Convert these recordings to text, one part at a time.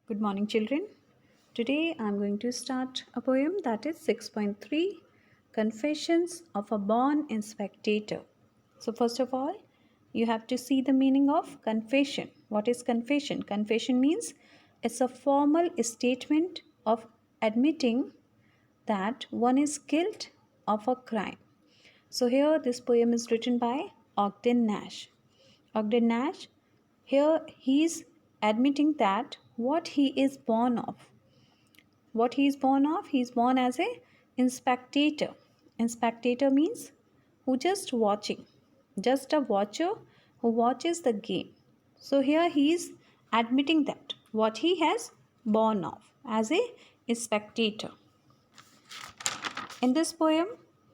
Good morning, children. Today I'm going to start a poem that is 6.3 Confessions of a Born in Spectator. So, first of all, you have to see the meaning of confession. What is confession? Confession means it's a formal statement of admitting that one is guilty of a crime. So, here this poem is written by Ogden Nash. Ogden Nash, here he is admitting that what he is born of, he is born as a spectator. Spectator means who just watching, just a watcher who watches the game. So here he is admitting that what he has born of as a spectator. In this poem,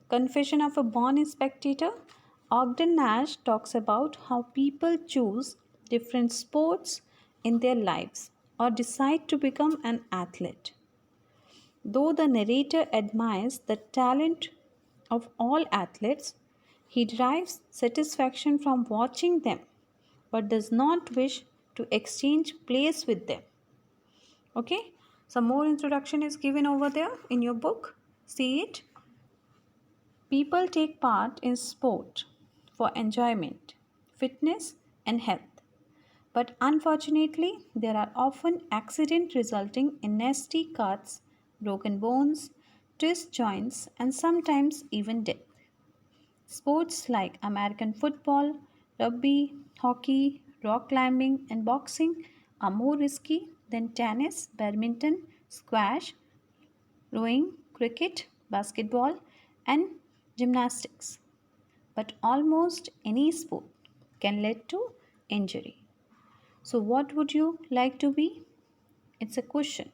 Confession of a Born Spectator, Ogden Nash talks about how people choose different sports in their lives or decide to become an athlete. Though the narrator admires the talent of all athletes, he derives satisfaction from watching them but does not wish to exchange place with them. Okay, some more introduction is given over there in your book. See it. People take part in sport for enjoyment, fitness, and health. But unfortunately, there are often accidents resulting in nasty cuts, broken bones, twist joints, and sometimes even death. Sports like American football, rugby, hockey, rock climbing, and boxing are more risky than tennis, badminton, squash, rowing, cricket, basketball, and gymnastics. But almost any sport can lead to injury. So, what would you like to be? It's a question.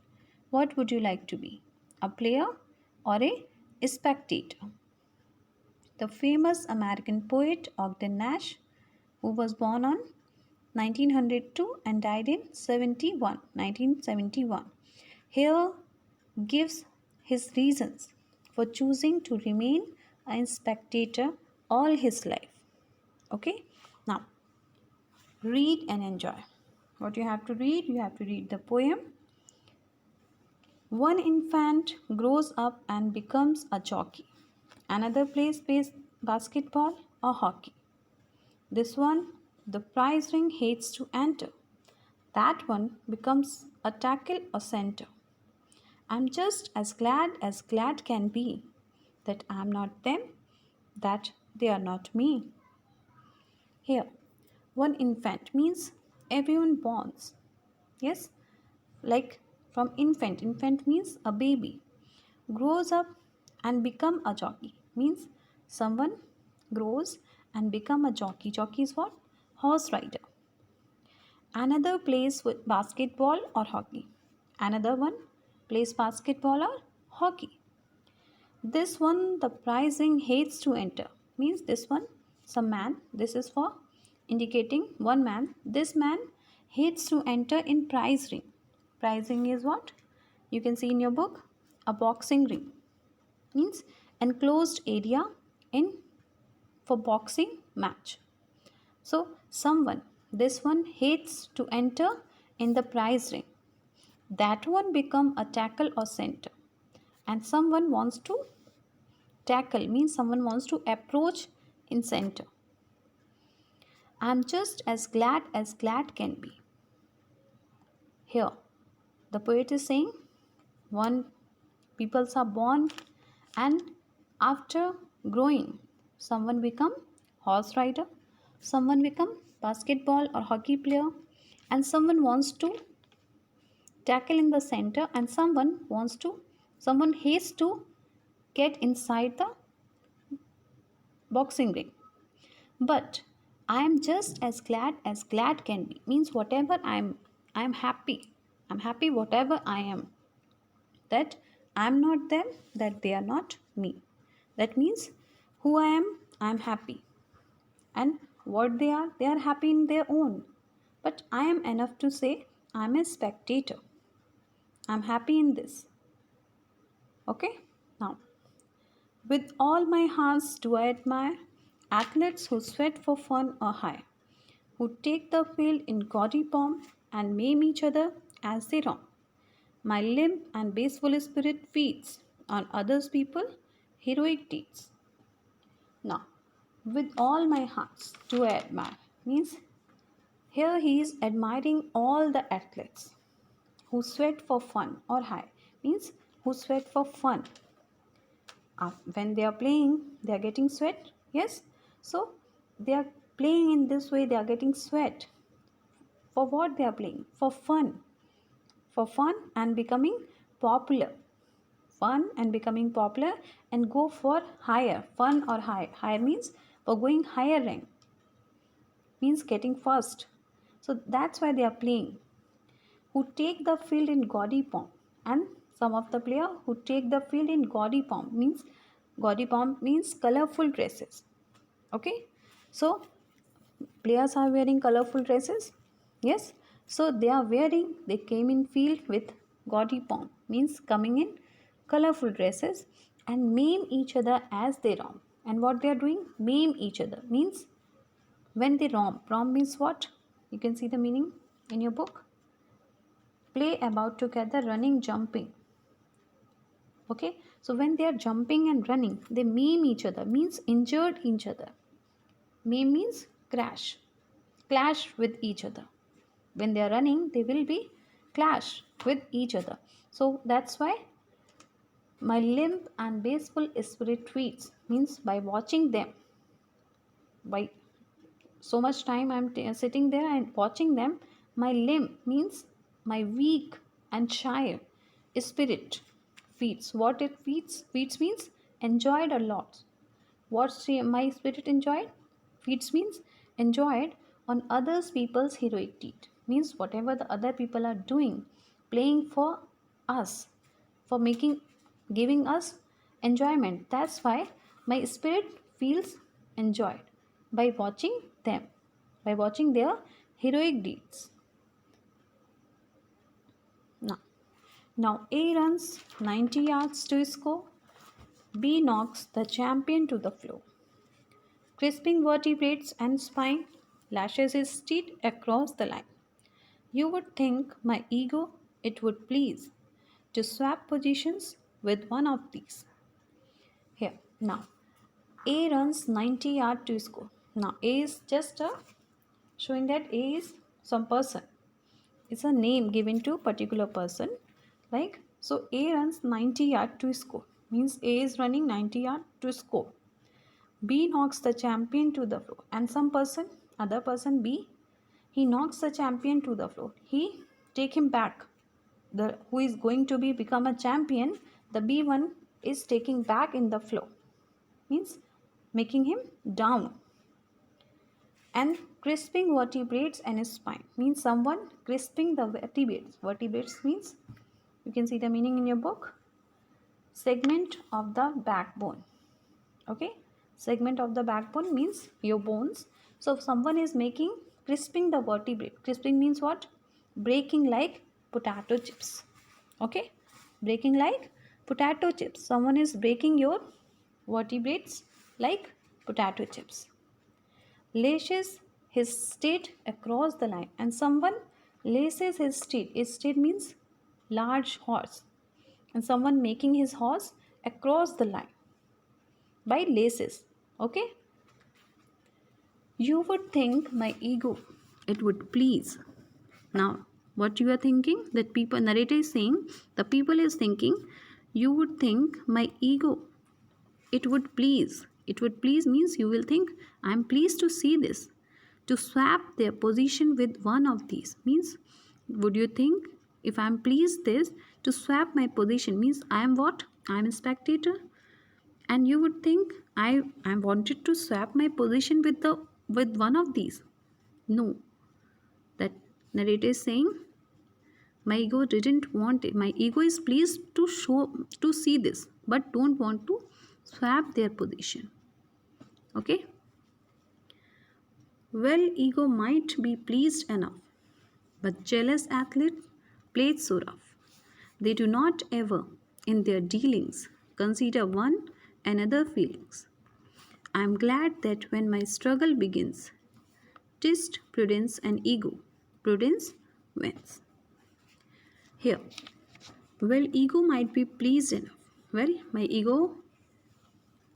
What would you like to be? A player or a spectator? The famous American poet Ogden Nash, who was born on 1902 and died in 1971, here gives his reasons for choosing to remain a spectator all his life. Okay, now read and enjoy. What you have to read? You have to read the poem. One infant grows up and becomes a jockey. Another plays basketball or hockey. This one, the prize ring hates to enter. That one becomes a tackle or center. I'm just as glad can be that I'm not them, that they are not me. Here, one infant means everyone borns. Yes, like from infant. Infant means a baby. Grows up and become a jockey means someone grows and become a jockey. Jockey is what? Horse rider. Another plays with basketball or hockey. Another one plays basketball or hockey. This one, the prizing hates to enter. Means this one, some man. This is for indicating one man. This man hates to enter in prize ring. Prizing is what? You can see in your book. A boxing ring. Means enclosed area in for boxing match. So someone, this one hates to enter in the prize ring. That one become a tackle or center. And someone wants to tackle means someone wants to approach in center. I'm just as glad can be. Here, the poet is saying one peoples are born and after growing, someone become horse rider, someone become basketball or hockey player, and someone wants to tackle in the center, and someone hates to get inside the boxing ring. But I am just as glad can be. Means whatever I am happy. I'm happy whatever I am. That I am not them, that they are not me. That means who I am happy. And what they are happy in their own. But I am enough to say I am a spectator. I'm happy in this. Okay? Now, with all my hearts do I admire athletes who sweat for fun or high, who take the field in gaudy pomp and maim each other as they run. My limp and baseful spirit feeds on others people heroic deeds. Now, with all my hearts do I admire means here he is admiring all the athletes who sweat for fun or high means who sweat for fun. When they are playing they are getting sweat, yes, so they are playing in this way, they are getting sweat. For what they are playing? For fun and becoming popular. Fun and becoming popular and go for higher. Fun or higher means for going higher rank, means getting first. So that's why they are playing. Who take the field in gaudy pomp, and some of the player who take the field in gaudy pomp means colorful dresses. Okay, so players are wearing colorful dresses, yes, so they came in field with gaudy pomp means coming in colorful dresses and maim each other as they romp. And what they are doing, maim each other means when they romp means what, you can see the meaning in your book, play about together running jumping. Okay, so when they are jumping and running they maim each other means injured each other. Maim means clash with each other. When they are running they will be clash with each other. So that's why my limp and baseful spirit tweets means by watching them, by so much time I'm sitting there and watching them, my limp means my weak and shy spirit feeds. What it feeds means enjoyed a lot. What's my spirit enjoyed? Feeds means enjoyed on others people's heroic deed. Means whatever the other people are doing, playing for us, for giving us enjoyment. That's why my spirit feels enjoyed by watching them, by watching their heroic deeds. Now A runs 90 yards to score. B knocks the champion to the floor. Crisping vertebrates and spine, lashes his steed across the line. You would think my ego it would please to swap positions with one of these. Here, now, A runs 90 yards to score. Now, A is just a showing that A is some person. It's a name given to particular person. Like, so A runs 90 yards to score. Means A is running 90 yards to score. B knocks the champion to the floor, and other person B, he knocks the champion to the floor. He take him back. The who is going to be become a champion, the B1 is taking back in the floor. Means making him down. And crisping vertebrates and his spine means someone crisping the vertebrates. Vertebrates means you can see the meaning in your book. Segment of the backbone. Okay, segment of the backbone means your bones. So if someone is making crisping the vertebrate, crisping means what, breaking like potato chips. Okay, breaking like potato chips, someone is breaking your vertebrates like potato chips. Laces his steed across the line, and someone laces his steed means large horse, and someone making his horse across the line by laces. Okay, you would think my ego it would please. Now what you are thinking, that people, narrator is saying, the people is thinking, you would think my ego it would please means you will think I am pleased to see this, to swap their position with one of these means, would you think if I am pleased this to swap my position means I am what, I am a spectator, and you would think I wanted to swap my position with one of these. No, that narrator is saying my ego didn't want it. My ego is pleased to see this, but don't want to swap their position. Okay. Well, ego might be pleased enough, but jealous athletes played so rough. They do not ever, in their dealings, consider one another feelings. I am glad that when my struggle begins, 'tis prudence and ego. Prudence wins. Here, Well, ego might be pleased enough. Well, my ego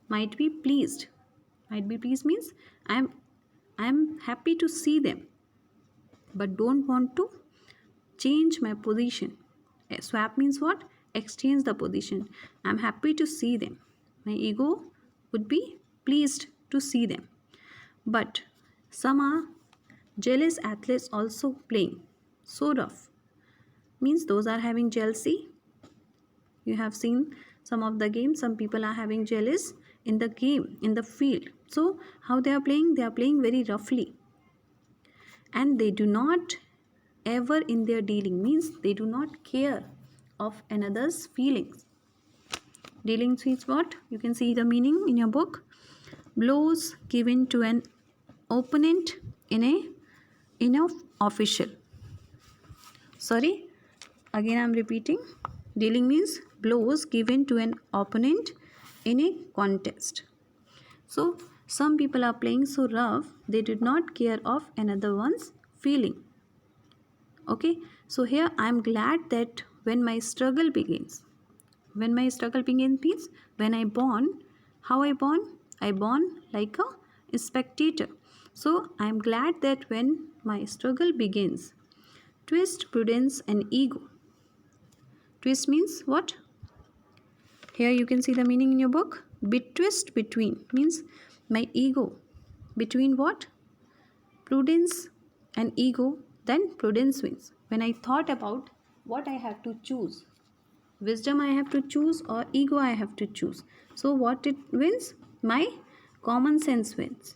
might be pleased. Might be pleased means I'm happy to see them, but don't want to change my position. Swap means what? Exchange the position. I'm happy to see them. My ego would be pleased to see them. But some are jealous athletes also playing. So rough. Means those are having jealousy. You have seen some of the games, some people are having jealous in the game, in the field. So how they are playing? They are playing very roughly. And they do not ever in their dealing, means they do not care of another's feelings. Dealing is what? You can see the meaning in your book. Blows given to an opponent in a official. Sorry, again I'm repeating. Dealing means blows given to an opponent in a contest. So some people are playing so rough, they did not care of another one's feeling. Okay, so here I am glad that when my struggle begins, means when I born, how I born like a spectator. So I am glad that when my struggle begins. Twist, prudence and ego. Twist means what? Here you can see the meaning in your book. Twist between means my ego. Between what? Prudence and ego, then prudence wins. When I thought about what I have to choose, wisdom I have to choose or ego I have to choose. So what it wins? My common sense wins.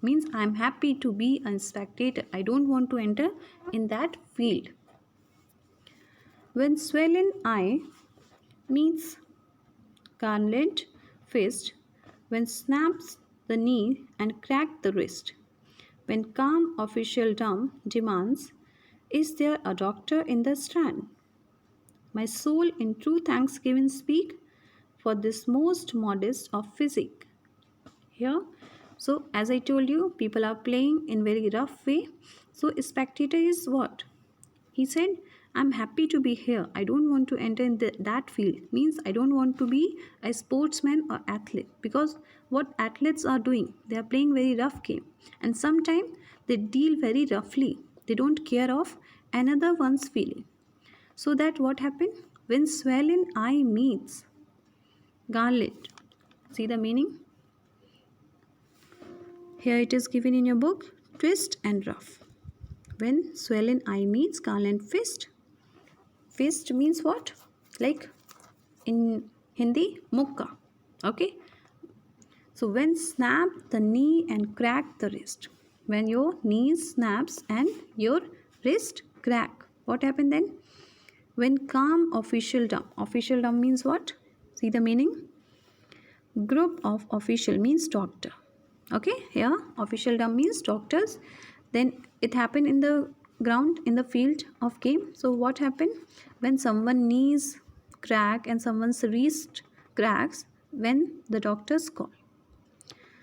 Means I am happy to be a spectator. I don't want to enter in that field. When swollen eye means gauntlet fist, when snaps the knee and crack the wrist, when calm officialdom demands, is there a doctor in the strand? My soul in true thanksgiving speak for this most modest of physique. Here, so as I told you, people are playing in very rough way. So spectator is what? He said, I'm happy to be here. I don't want to enter in that field. Means I don't want to be a sportsman or athlete. Because what athletes are doing, they are playing very rough game. And sometimes they deal very roughly. They don't care of another one's feeling. So that what happened? When swollen eye meets gauntlet. See the meaning? Here it is given in your book. Twist and rough. When swollen eye meets gauntlet fist. Fist means what? Like in Hindi, mukka. Okay. So when snap the knee and crack the wrist. When your knee snaps and your wrist crack. What happened then? When calm officialdom. Officialdom means what? See the meaning? Group of official means doctor. Okay. Here officialdom means doctors. Then it happened in the ground, in the field of game. So what happened? When someone knees crack and someone's wrist cracks, when the doctors call.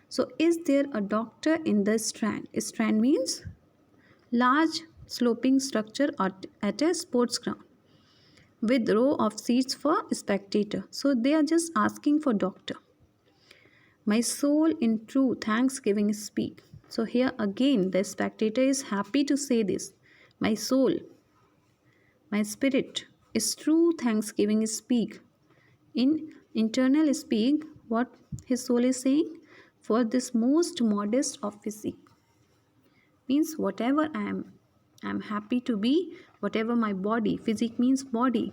So is there a doctor in the strand? Strand means large sloping structure at a sports ground with row of seats for spectator. So they are just asking for doctor. My soul in true thanksgiving speak. So here again the spectator is happy to say this. My soul, my spirit is true thanksgiving speak. In internal speak, what his soul is saying? For this most modest of physique. Means whatever I am happy to be, whatever my body, physique means body.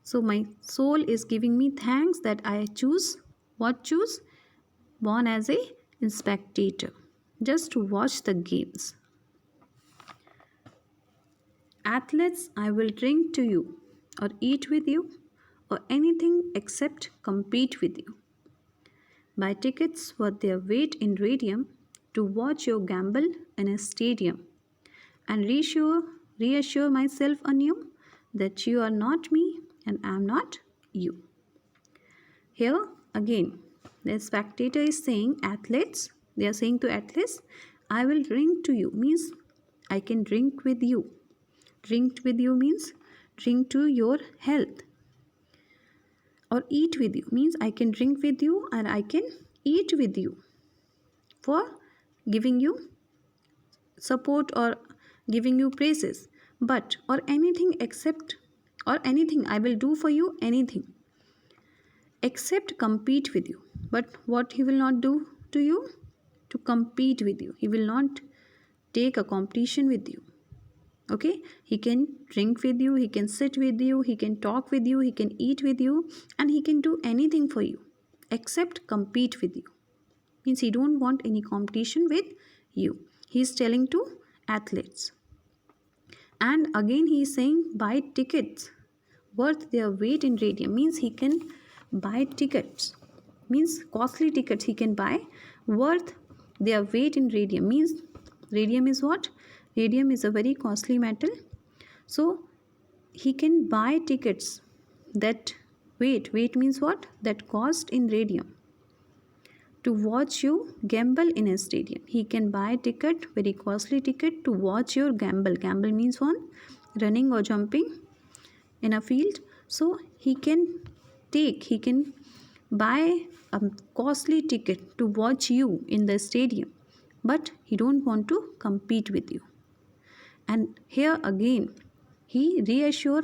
So my soul is giving me thanks that I choose, what choose? Born as a spectator, just to watch the games. Athletes, I will drink to you, or eat with you, or anything except compete with you. Buy tickets worth their weight in radium to watch your gamble in a stadium, and reassure myself anew that you are not me and I am not you. Here again, the spectator is saying, athletes, they are saying to athletes, I will drink to you, means I can drink with you. Drink with you means drink to your health. Or eat with you means I can drink with you and I can eat with you for giving you support or giving you praises. But or anything except or anything I will do for you, anything except compete with you. But what he will not do to you? To compete with you. He will not take a competition with you. Okay, he can drink with you, he can sit with you, he can talk with you, he can eat with you, and he can do anything for you except compete with you. Means he don't want any competition with you. He is telling to athletes. And again he is saying buy tickets worth their weight in radium. Means he can buy tickets, means costly tickets he can buy worth their weight in radium. Means radium is what? Radium is a very costly metal. So he can buy tickets that weight means what? That cost in radium to watch you gamble in a stadium. He can buy ticket, very costly ticket, to watch your gamble. Gamble means one, running or jumping in a field. So he can buy a costly ticket to watch you in the stadium, but he don't want to compete with you. And here again he reassure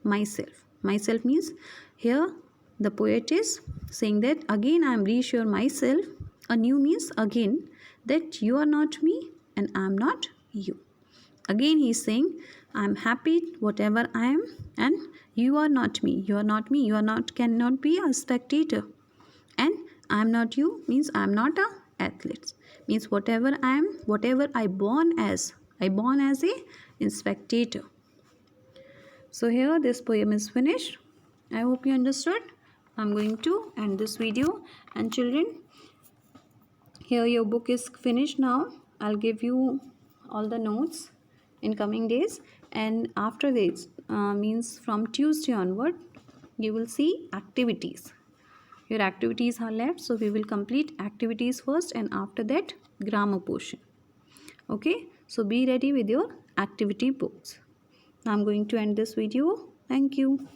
myself. Myself means here the poet is saying that again I am reassure myself. Anew means again, that you are not me and I am not you. Again he is saying I am happy whatever I am and you are not me. You are not me. You are not, cannot be a spectator. And I am not you means I am not a athlete. Means whatever I am, whatever I born as a spectator. So here this poem is finished. I hope you understood. I'm going to end this video. And children, here your book is finished now. I'll give you all the notes in coming days. And after this, means from Tuesday onward, you will see activities. Your activities are left. So we will complete activities first and after that grammar portion. Okay. So be ready with your activity books. I'm going to end this video. Thank you.